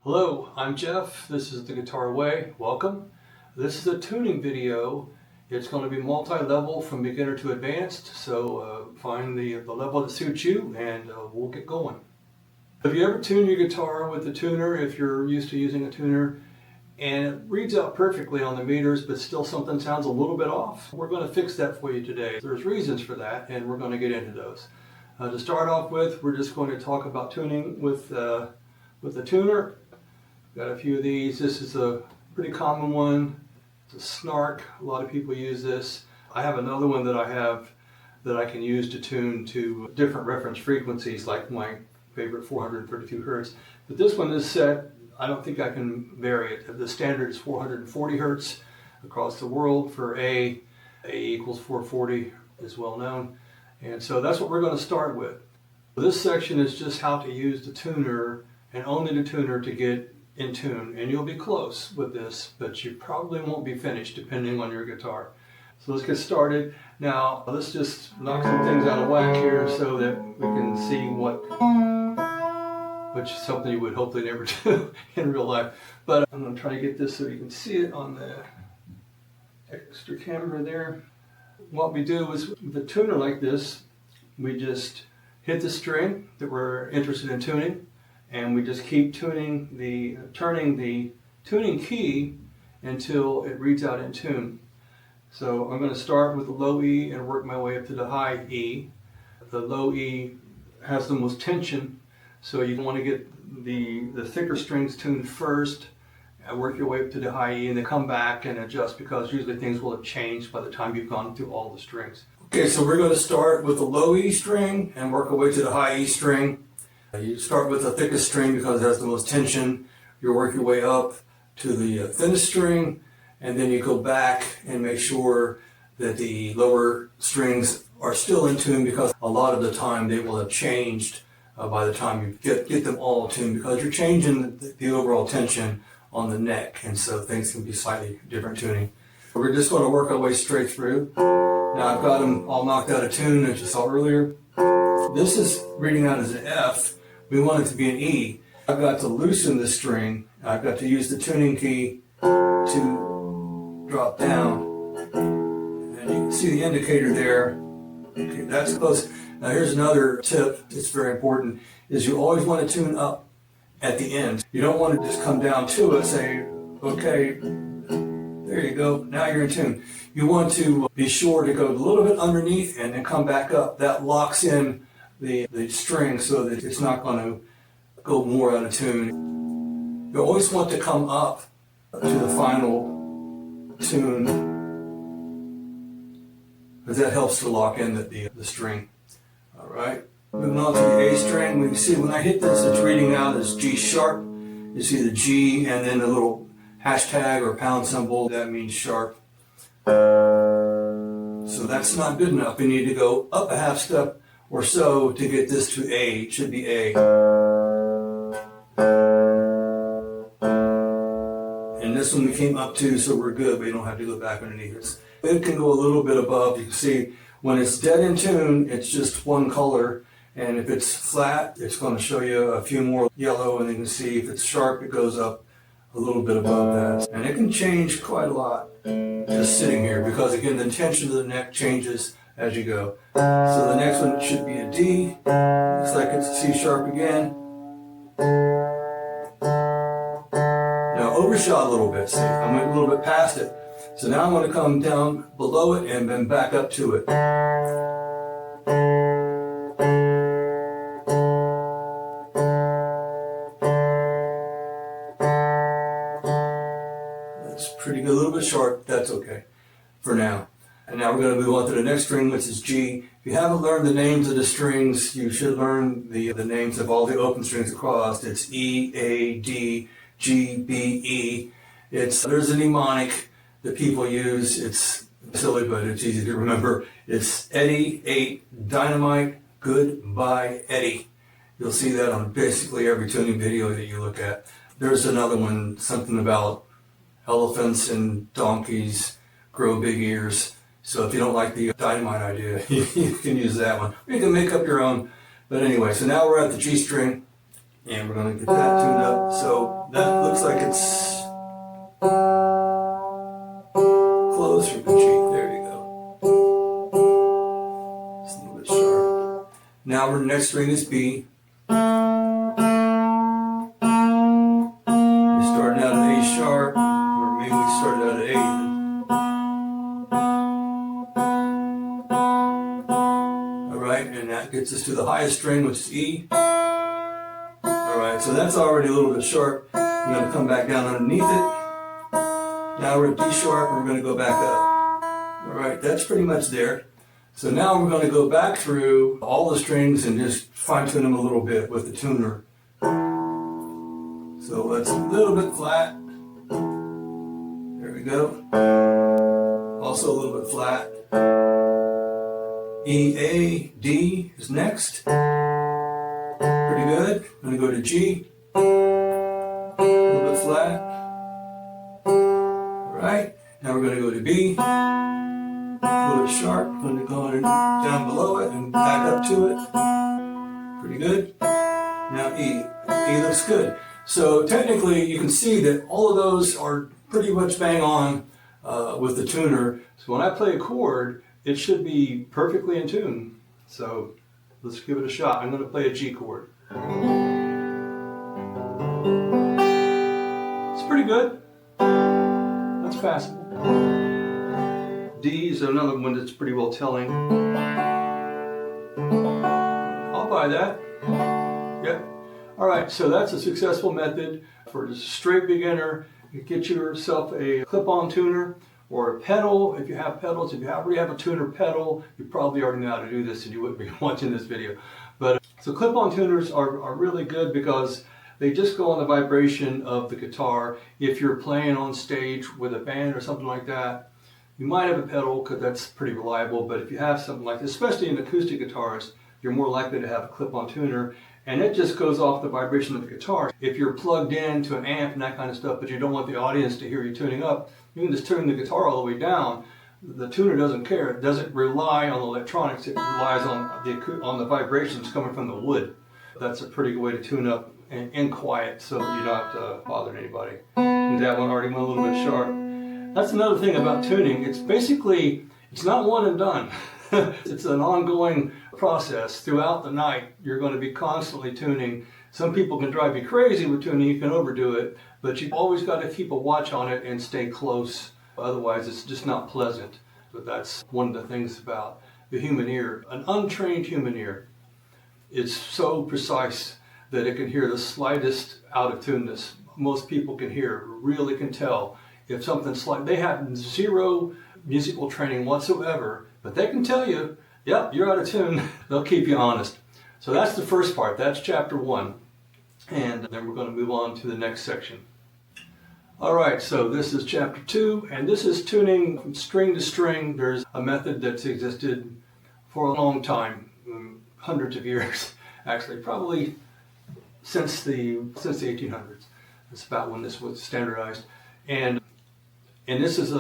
Hello, I'm Jeff. This is The Guitar Way. Welcome. This is a tuning video. It's going to be multi-level from beginner to advanced, so find the level that suits you and we'll get going. Have you ever tuned your guitar with a tuner, if you're used to using a tuner, and it reads out perfectly on the meters, but still something sounds a little bit off? We're going to fix that for you today. There's reasons for that, and we're going to get into those. To start off with, we're just going to talk about tuning with the tuner. Got a few of these. This is a pretty common one. It's a snark. A lot of people use this. I have another one that I can use to tune to different reference frequencies, like my favorite 432 hertz. But this one is set. I don't think I can vary it. The standard is 440 hertz across the world for A. A equals 440 is well known. And so that's what we're going to start with. This section is just how to use the tuner, and only the tuner, to get in tune. And you'll be close with this, but you probably won't be finished depending on your guitar. So let's get started. Now let's just knock some things out of whack here so that we can see which is something you would hopefully never do in real life. But I'm going to try to get this so you can see it on the extra camera there. What we do is, with a tuner like this, we just hit the string that we're interested in tuning, and we just keep turning the tuning key until it reads out in tune. So I'm going to start with the low E and work my way up to the high E. The low E has the most tension, so you want to get the thicker strings tuned first, and work your way up to the high E, and then come back and adjust, because usually things will have changed by the time you've gone through all the strings. Okay, so we're going to start with the low E string and work our way to the high E string. You start with the thickest string because it has the most tension. You work your way up to the thinnest string, and then you go back and make sure that the lower strings are still in tune, because a lot of the time they will have changed by the time you get them all tuned, because you're changing the overall tension on the neck, and so things can be slightly different tuning. We're just going to work our way straight through. Now I've got them all knocked out of tune, as you saw earlier. This is reading out as an F. We want it to be an E. I've got to loosen the string. I've got to use the tuning key to drop down. And you can see the indicator there. Okay, that's close. Now here's another tip that's very important, is you always want to tune up at the end. You don't want to just come down to it, say, okay, there you go, now you're in tune. You want to be sure to go a little bit underneath and then come back up. That locks in the string so that it's not going to go more out of tune. You always want to come up to the final tune, because that helps to lock in the string. All right, moving on to the A string. We can see when I hit this, it's reading out as G sharp. You see the G and then the little hashtag or pound symbol, that means sharp. So that's not good enough. We need to go up a half step or so to get this to A. It should be A. And this one we came up to, so we're good. We don't have to go back underneath it. It can go a little bit above. You can see when it's dead in tune, it's just one color. And if it's flat, it's going to show you a few more yellow. And you can see if it's sharp, it goes up a little bit above that. And it can change quite a lot just sitting here, because again, the tension of the neck changes as you go. So the next one should be a D. Looks like it's a C sharp again. Now overshot a little bit. See, I went a little bit past it. So now I'm going to come down below it and then back up to it. That's pretty good. A little bit short. That's okay for now. And now we're going to move on to the next string, which is G. If you haven't learned the names of the strings, you should learn the names of all the open strings across. It's E, A, D, G, B, E. There's a mnemonic that people use. It's silly, but it's easy to remember. It's Eddie, 8, Dynamite, Goodbye, Eddie. You'll see that on basically every tuning video that you look at. There's another one, something about elephants and donkeys grow big ears. So if you don't like the dynamite idea, you can use that one. You can make up your own. But anyway, so now we're at the G string. And we're going to get that tuned up. So that looks like it's close from the G. There you go. It's a little bit sharp. Now our next string is B. We're starting out at A sharp, or maybe we started out at A even. Alright, and that gets us to the highest string, which is E. Alright, so that's already a little bit sharp. I'm going to come back down underneath it. Now we're at D sharp, and we're going to go back up. Alright, that's pretty much there. So now we're going to go back through all the strings and just fine tune them a little bit with the tuner. So it's a little bit flat. There we go. Also a little bit flat. E, A, D is next. Pretty good. I'm going to go to G. A little bit flat. Alright. Now we're going to go to B. A little bit sharp. I'm going to go down below it and back up to it. Pretty good. Now E. E looks good. So technically you can see that all of those are pretty much bang on with the tuner. So when I play a chord, it should be perfectly in tune. So let's give it a shot. I'm going to play a G chord. It's pretty good. That's passable. D is another one that's pretty well telling. I'll buy that. Yep. Alright, so that's a successful method for a straight beginner. You get yourself a clip-on tuner or a pedal. If you have pedals, if you already have a tuner pedal, you probably already know how to do this and you wouldn't be watching this video. But so clip-on tuners are really good because they just go on the vibration of the guitar. If you're playing on stage with a band or something like that, you might have a pedal because that's pretty reliable, but if you have something like this, especially in acoustic guitars, you're more likely to have a clip-on tuner, and it just goes off the vibration of the guitar. If you're plugged in to an amp and that kind of stuff, but you don't want the audience to hear you tuning up, you can just tune the guitar all the way down. The tuner doesn't care. It doesn't rely on the electronics. It relies on the vibrations coming from the wood. That's a pretty good way to tune up in quiet so that you're not bothering anybody. And that one already went a little bit sharp. That's another thing about tuning. It's not one and done. It's an ongoing process. Throughout the night, you're going to be constantly tuning. Some people can drive you crazy with tuning. You can overdo it, but you've always got to keep a watch on it and stay close. Otherwise, it's just not pleasant. But that's one of the things about the human ear. An untrained human ear is so precise that it can hear the slightest out of tuneness. Most people can hear, really can tell if something's slight. They have zero musical training whatsoever, but they can tell you, yep, you're out of tune. They'll keep you honest. So that's the first part. That's chapter 1. And then we're going to move on to the next section. All right, so this is chapter 2, and this is tuning from string to string. There's a method that's existed for a long time, hundreds of years, actually, probably since the 1800s. That's about when this was standardized. And this is,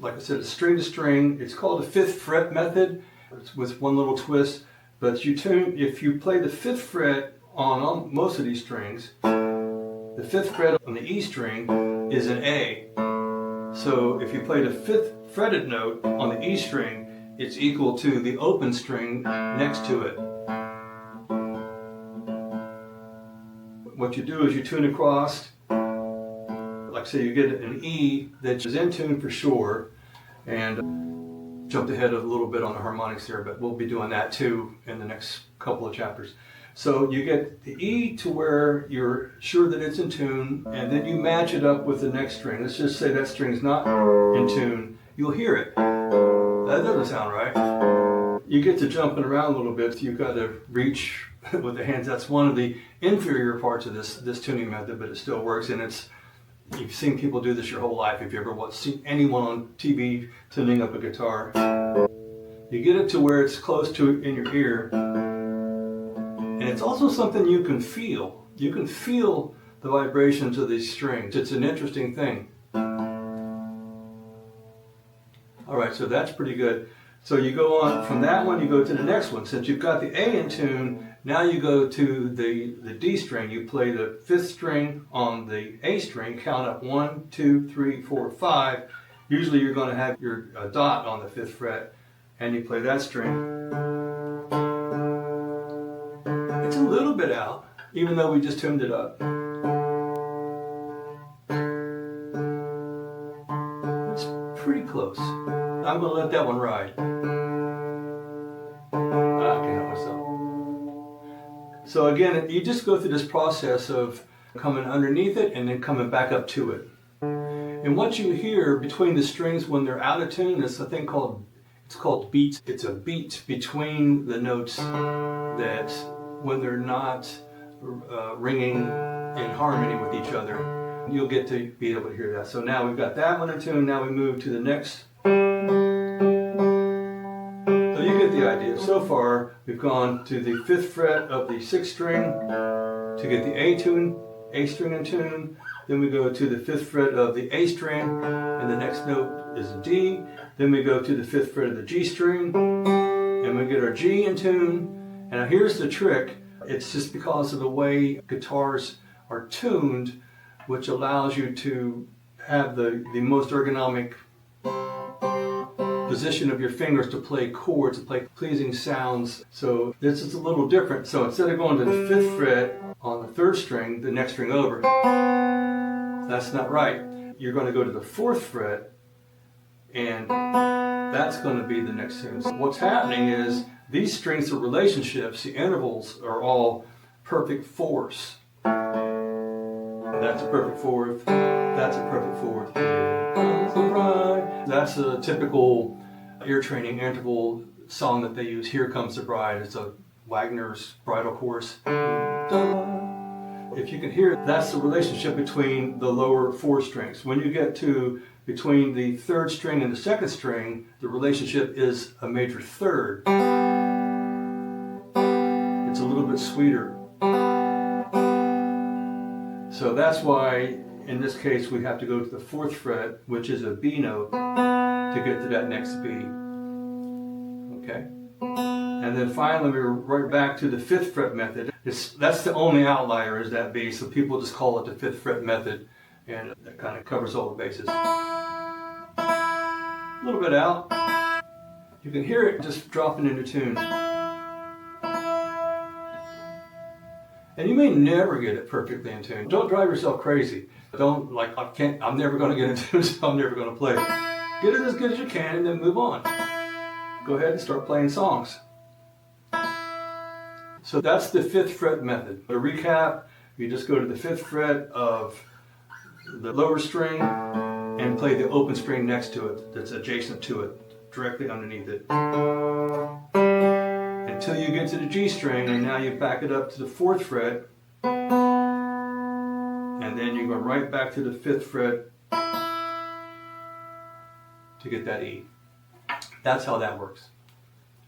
like I said, a string to string. It's called a 5th fret method. It's with one little twist. But if you play the 5th fret on most of these strings, the 5th fret on the E string is an A. So if you play the 5th fretted note on the E string, it's equal to the open string next to it. What you do is you tune across. Like say you get an E that is in tune for sure, and jumped ahead a little bit on the harmonics there, but we'll be doing that too in the next couple of chapters. So you get the E to where you're sure that it's in tune, and then you match it up with the next string. Let's just say that string is not in tune. You'll hear it. That doesn't sound right. You get to jumping around a little bit. You've got to reach with the hands. That's one of the inferior parts of this tuning method, but it still works, and you've seen people do this your whole life. If you ever seen anyone on TV tuning up a guitar, you get it to where it's close to it in your ear, and it's also something you can feel. You can feel the vibrations of these strings. It's an interesting thing. All right, so that's pretty good. So you go on from that one, you go to the next one. Since you've got the A in tune, now you go to the D string. You play the 5th string on the A string, count up 1, 2, 3, 4, 5. Usually you're going to have your dot on the 5th fret, and you play that string. It's a little bit out, even though we just tuned it up. It's pretty close. I'm going to let that one ride. I can help myself. So again, you just go through this process of coming underneath it and then coming back up to it. And what you hear between the strings when they're out of tune is a thing called beats. It's a beat between the notes that when they're not ringing in harmony with each other, you'll get to be able to hear that. So now we've got that one in tune, now we move to the next. So you get the idea. So far, we've gone to the 5th fret of the 6th string to get the A string in tune. Then we go to the 5th fret of the A string, and the next note is a D. Then we go to the 5th fret of the G string, and we get our G in tune. And now here's the trick. It's just because of the way guitars are tuned, which allows you to have the most ergonomic position of your fingers to play chords, to play pleasing sounds. So this is a little different. So instead of going to the 5th fret on the 3rd string, the next string over, that's not right. You're going to go to the 4th fret, and that's going to be the next tune. So what's happening is these strings of relationships, the intervals, are all perfect fourths. That's a perfect fourth. That's a perfect fourth. That's a typical ear training interval song that they use. Here Comes the Bride. It's a Wagner's bridal chorus. If you can hear it, that's the relationship between the lower 4 strings. When you get to between the 3rd string and the 2nd string, the relationship is a major 3rd. It's a little bit sweeter. So that's why, in this case, we have to go to the 4th fret, which is a B note, to get to that next B. Okay? And then finally, we're right back to the 5th fret method. That's the only outlier, is that B, so people just call it the 5th fret method, and that kind of covers all the bases. A little bit out. You can hear it just dropping into tune. And you may never get it perfectly in tune. Don't drive yourself crazy. Don't I'm never going to get in tune, so I'm never going to play. Get it as good as you can and then move on. Go ahead and start playing songs. So that's the 5th fret method. To recap, you just go to the 5th fret of the lower string and play the open string next to it that's adjacent to it, directly underneath it. Until you get to the G string, and now you back it up to the 4th fret, and then you go right back to the 5th fret to get that E. That's how that works.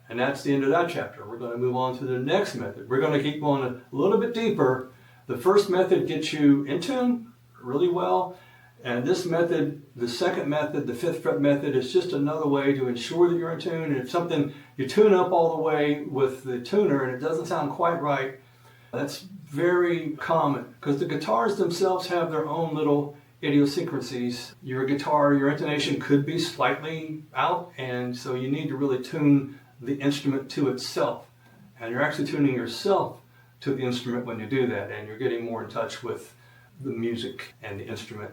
And that's the end of that chapter. We're going to move on to the next method. We're going to keep going a little bit deeper. The first method gets you in tune really well. And this method, the second method, the 5th fret method, is just another way to ensure that you're in tune. And if something, you tune up all the way with the tuner and it doesn't sound quite right, that's very common because the guitars themselves have their own little idiosyncrasies. Your guitar, your intonation could be slightly out, and so you need to really tune the instrument to itself. And you're actually tuning yourself to the instrument when you do that, and you're getting more in touch with the music and the instrument.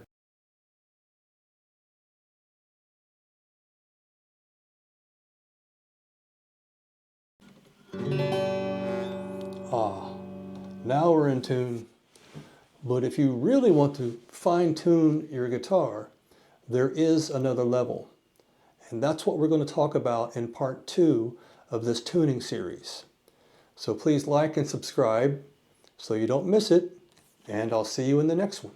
Now we're in tune. But if you really want to fine-tune your guitar, there is another level. And that's what we're going to talk about in part 2 of this tuning series. So please like and subscribe so you don't miss it, and I'll see you in the next one.